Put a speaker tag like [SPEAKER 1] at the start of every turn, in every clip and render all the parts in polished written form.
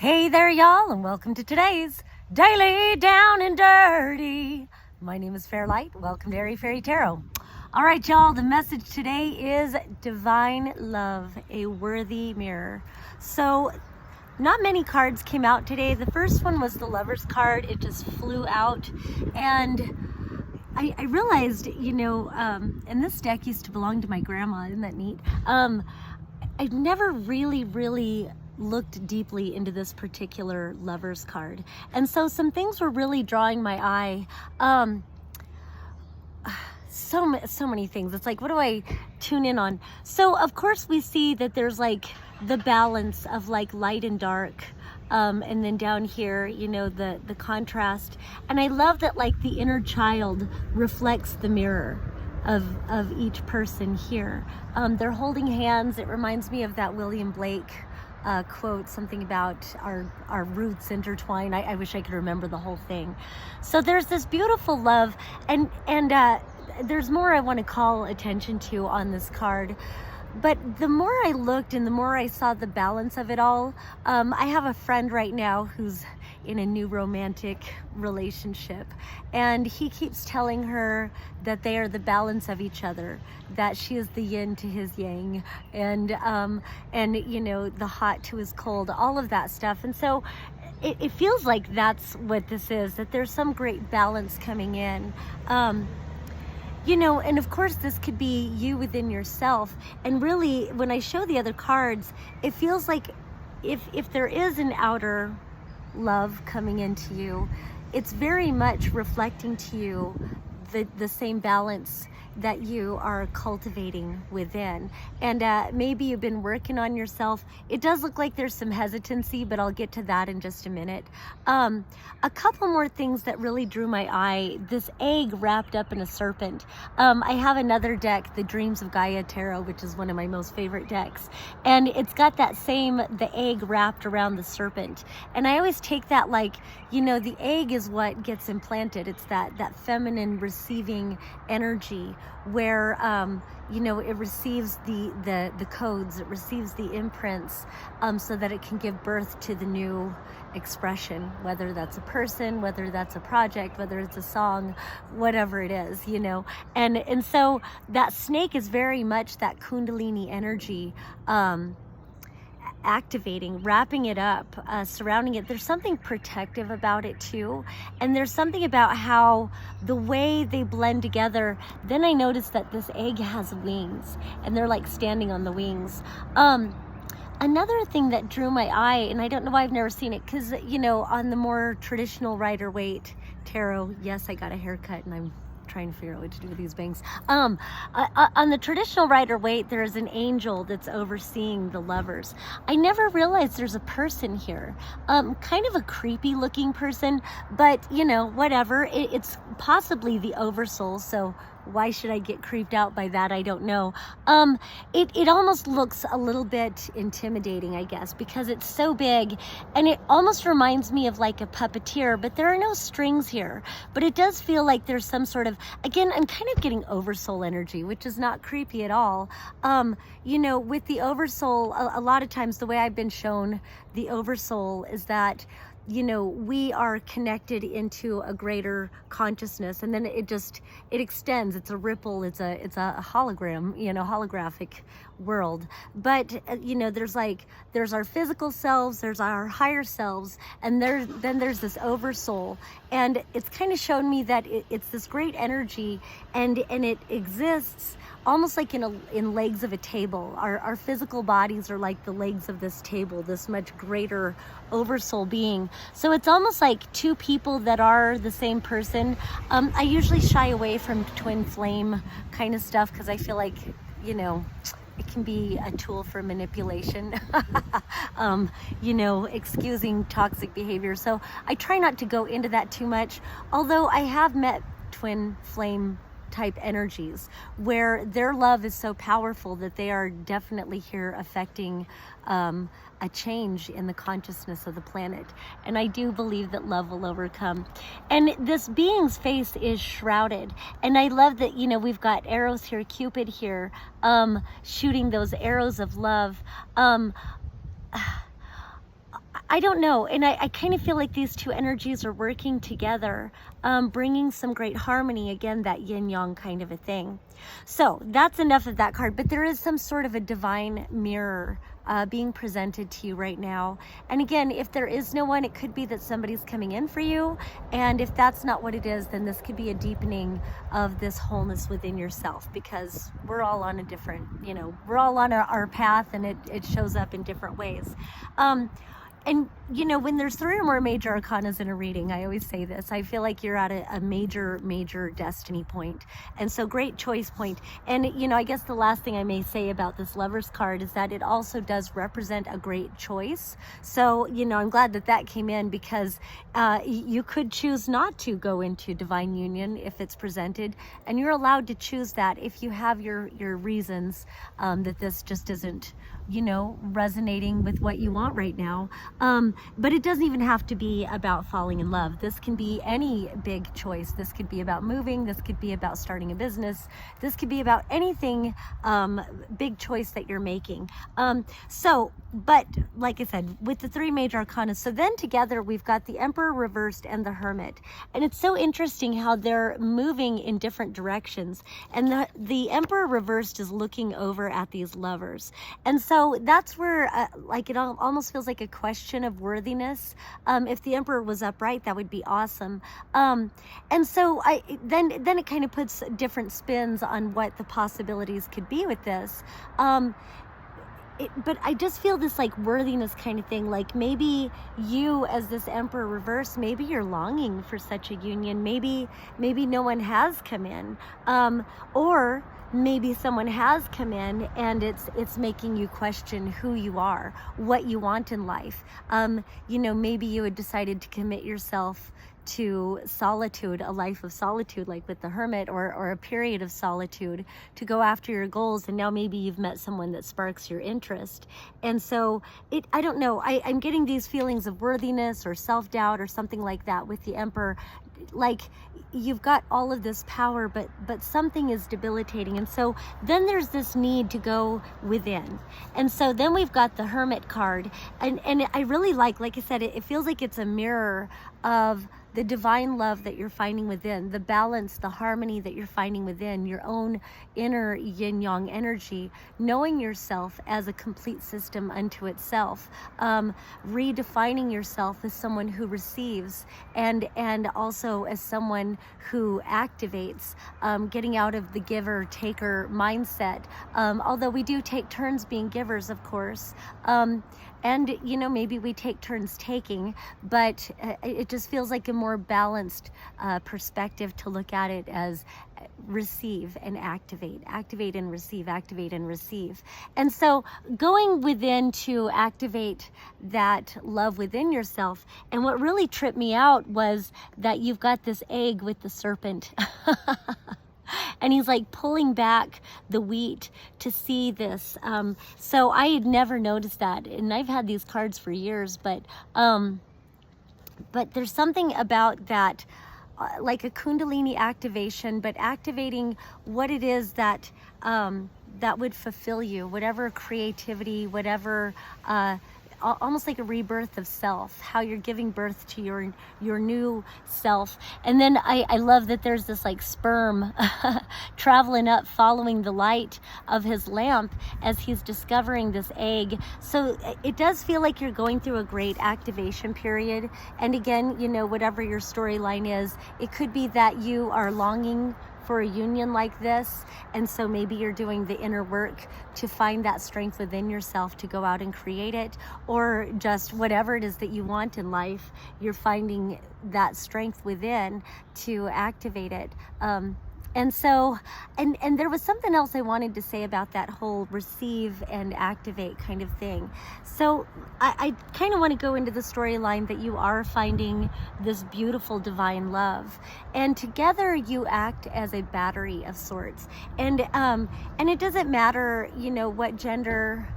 [SPEAKER 1] Hey there, y'all, and welcome to today's Daily Down and Dirty. My name is Fairlight. Welcome to Airy Fairy Tarot. All right, y'all, the message today is Divine Love, a Worthy Mirror. So, not many cards came out today. The first one was the Lover's card. It just flew out, and I realized, and this deck used to belong to my grandma. Isn't that neat? I've never really looked deeply into this particular Lover's card, and so some things were really drawing my eye. So many things. It's like, what do I tune in on? So of course we see that there's like the balance of like light and dark, and then down here, the contrast. And I love that like the inner child reflects the mirror of each person here. They're holding hands. It reminds me of that William Blake quote, something about our roots intertwine. I wish I could remember the whole thing. So there's this beautiful love, and there's more I want to call attention to on this card. But the more I looked and the more I saw the balance of it all, I have a friend right now who's in a new romantic relationship, and he keeps telling her that they are the balance of each other, that she is the yin to his yang, and the hot to his cold, all of that stuff. And so it feels like that's what this is, that there's some great balance coming in. And of course this could be you within yourself. And really, when I show the other cards, it feels like if there is an outer love coming into you, it's very much reflecting to you the same balance that you are cultivating within. And maybe you've been working on yourself. It does look like there's some hesitancy, but I'll get to that in just a minute. A couple more things that really drew my eye. This egg wrapped up in a serpent. I have another deck, the Dreams of Gaia Tarot, which is one of my most favorite decks. And it's got the egg wrapped around the serpent. And I always take that like, the egg is what gets implanted. It's that feminine receiving energy where it receives the codes, it receives the imprints, so that it can give birth to the new expression, whether that's a person, whether that's a project, whether it's a song, whatever it is, and so that snake is very much that Kundalini energy, activating, wrapping it up, surrounding it. There's something protective about it too, and there's something about how the way they blend together. Then I noticed that this egg has wings, and they're like standing on the wings. Another thing that drew my eye, and I don't know why I've never seen it, because on the more traditional Rider-Waite tarot, yes, I got a haircut and I'm trying to figure out what to do with these bangs. On the traditional Rider-Waite, there is an angel that's overseeing the lovers. I never realized there's a person here, kind of a creepy looking person, but whatever. It's possibly the oversoul, so why should I get creeped out by that? I don't know. It almost looks a little bit intimidating, I guess, because it's so big, and it almost reminds me of like a puppeteer, but there are no strings here. But it does feel like there's some sort of, again, I'm kind of getting oversoul energy, which is not creepy at all. With the oversoul, a lot of times the way I've been shown the oversoul is that we are connected into a greater consciousness, and then it extends. It's a ripple. It's a hologram, holographic world. But there's our physical selves, there's our higher selves, and then there's this oversoul, and it's kind of shown me that it's this great energy, and it exists almost like in legs of a table. Our physical bodies are like the legs of this table, this much greater oversoul being. So it's almost like two people that are the same person. I usually shy away from twin flame kind of stuff because I feel like, it can be a tool for manipulation, excusing toxic behavior. So I try not to go into that too much, although I have met twin flame type energies where their love is so powerful that they are definitely here affecting a change in the consciousness of the planet. And I do believe that love will overcome. And this being's face is shrouded. And I love that, we've got arrows here, Cupid here, shooting those arrows of love. I don't know, and I kind of feel like these two energies are working together, bringing some great harmony, again, that yin-yang kind of a thing. So that's enough of that card, but there is some sort of a divine mirror being presented to you right now. And again, if there is no one, it could be that somebody's coming in for you, and if that's not what it is, then this could be a deepening of this wholeness within yourself, because we're all on a different, we're all on our path, and it shows up in different ways. And when there's 3 or more major arcanas in a reading, I always say this, I feel like you're at a major destiny point. And so great choice point. And, I guess the last thing I may say about this Lover's card is that it also does represent a great choice. So, I'm glad that came in, because you could choose not to go into divine union if it's presented. And you're allowed to choose that if you have your reasons that this just isn't, resonating with what you want right now. But it doesn't even have to be about falling in love. This can be any big choice. This could be about moving. This could be about starting a business. This could be about anything, big choice that you're making. But like I said, with the 3 major arcana, so then together we've got the Emperor reversed and the Hermit. And it's so interesting how they're moving in different directions. And the Emperor reversed is looking over at these lovers. And so that's where it almost feels like a question of worthiness. If the Emperor was upright, that would be awesome. And so then it kind of puts different spins on what the possibilities could be with this. But I just feel this like worthiness kind of thing, like maybe you as this Emperor reverse, maybe you're longing for such a union, maybe no one has come in, or maybe someone has come in and it's making you question who you are, what you want in life. Maybe you had decided to commit yourself to solitude, a life of solitude, like with the Hermit, or a period of solitude to go after your goals. And now maybe you've met someone that sparks your interest. And so I don't know, I'm getting these feelings of worthiness or self-doubt or something like that with the Emperor. Like you've got all of this power, but something is debilitating. And so then there's this need to go within. And so then we've got the Hermit card. And I really like I said, it feels like it's a mirror of the divine love that you're finding within, the balance, the harmony that you're finding within, your own inner yin-yang energy, knowing yourself as a complete system unto itself, redefining yourself as someone who receives and also as someone who activates, getting out of the giver-taker mindset, although we do take turns being givers, of course. And, maybe we take turns taking, but it just feels like a more balanced perspective to look at it as receive and activate and receive, activate and receive. And so going within to activate that love within yourself. And what really tripped me out was that you've got this egg with the serpent. And he's like pulling back the wheat to see this. So I had never noticed that. And I've had these cards for years, but there's something about that, like a Kundalini activation, but activating what it is that that would fulfill you, whatever creativity, whatever, almost like a rebirth of self, how you're giving birth to your new self. And then I love that there's this like sperm traveling up, following the light of his lamp as he's discovering this egg. So it does feel like you're going through a great activation period. And again, whatever your storyline is, it could be that you are longing for a union like this, and so maybe you're doing the inner work to find that strength within yourself to go out and create it, or just whatever it is that you want in life, you're finding that strength within to activate it. And so, and there was something else I wanted to say about that whole receive and activate kind of thing. So I kind of want to go into the storyline that you are finding this beautiful divine love, and together you act as a battery of sorts. And it doesn't matter, what gender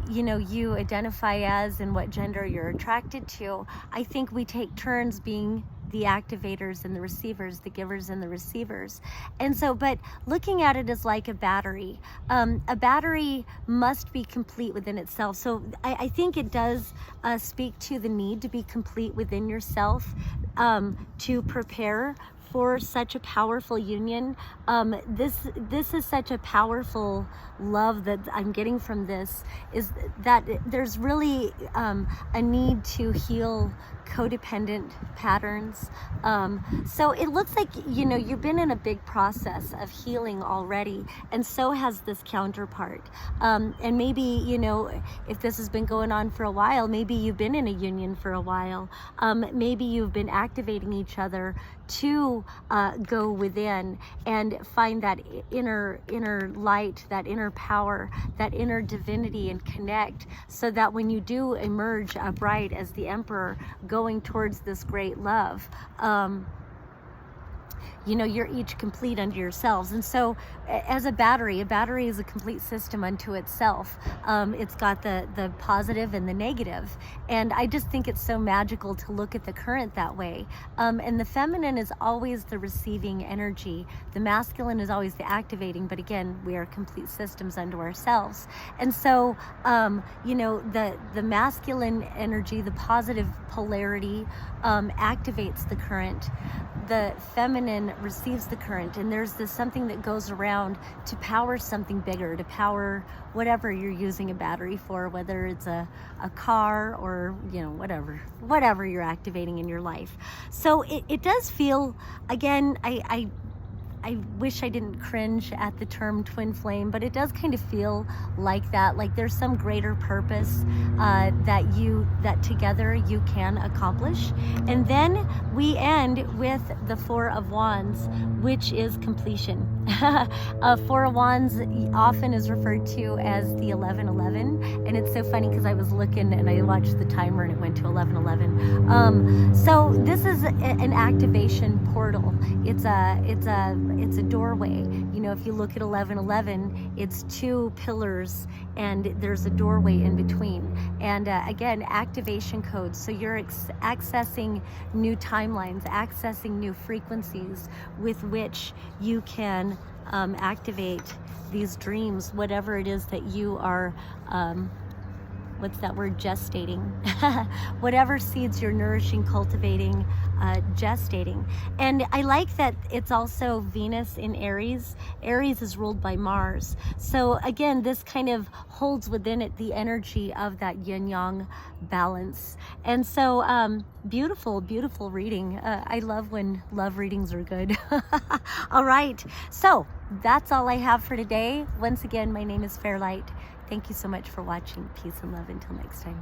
[SPEAKER 1] you identify as and what gender you're attracted to. I think we take turns being the activators and the receivers, the givers and the receivers. And so, but looking at it as like a battery must be complete within itself. So I think it does speak to the need to be complete within yourself, to prepare for such a powerful union. This is such a powerful love that I'm getting from this, is that there's really a need to heal codependent patterns. So it looks like, you know, you've been in a big process of healing already, and so has this counterpart. And maybe, you know, if this has been going on for a while, maybe you've been in a union for a while. Maybe you've been activating each other to go within and find that inner light, that inner power, that inner divinity, and connect, so that when you do emerge upright as the Emperor, going towards this great love, you know, you're each complete unto yourselves. And so as a battery is a complete system unto itself. It's got the positive and the negative. And I just think it's so magical to look at the current that way. And the feminine is always the receiving energy. The masculine is always the activating, but again, we are complete systems unto ourselves. And so, you know, the masculine energy, the positive polarity, activates the current. The feminine receives the current, and there's this something that goes around to power something bigger, to power whatever you're using a battery for, whether it's a car or, you know, whatever you're activating in your life. So it does feel, again, I wish I didn't cringe at the term twin flame, but it does kind of feel like that, like there's some greater purpose that together you can accomplish. And then we end with the Four of Wands, which is completion. Four of Wands often is referred to as the 1111, and it's so funny because I was looking and I watched the timer and it went to 1111. So this is an activation portal. It's a doorway. You know, if you look at 1111, it's two pillars and there's a doorway in between. And again, activation codes. So you're accessing new timelines, accessing new frequencies with which you can activate these dreams, whatever it is that you are, what's that word, gestating. Whatever seeds you're nourishing, cultivating, gestating. And I like that it's also Venus in Aries. Aries is ruled by Mars. So again, this kind of holds within it the energy of that yin-yang balance. And so beautiful, beautiful reading. I love when love readings are good. All right, so that's all I have for today. Once again, my name is Fairlight. Thank you so much for watching. Peace and love until next time.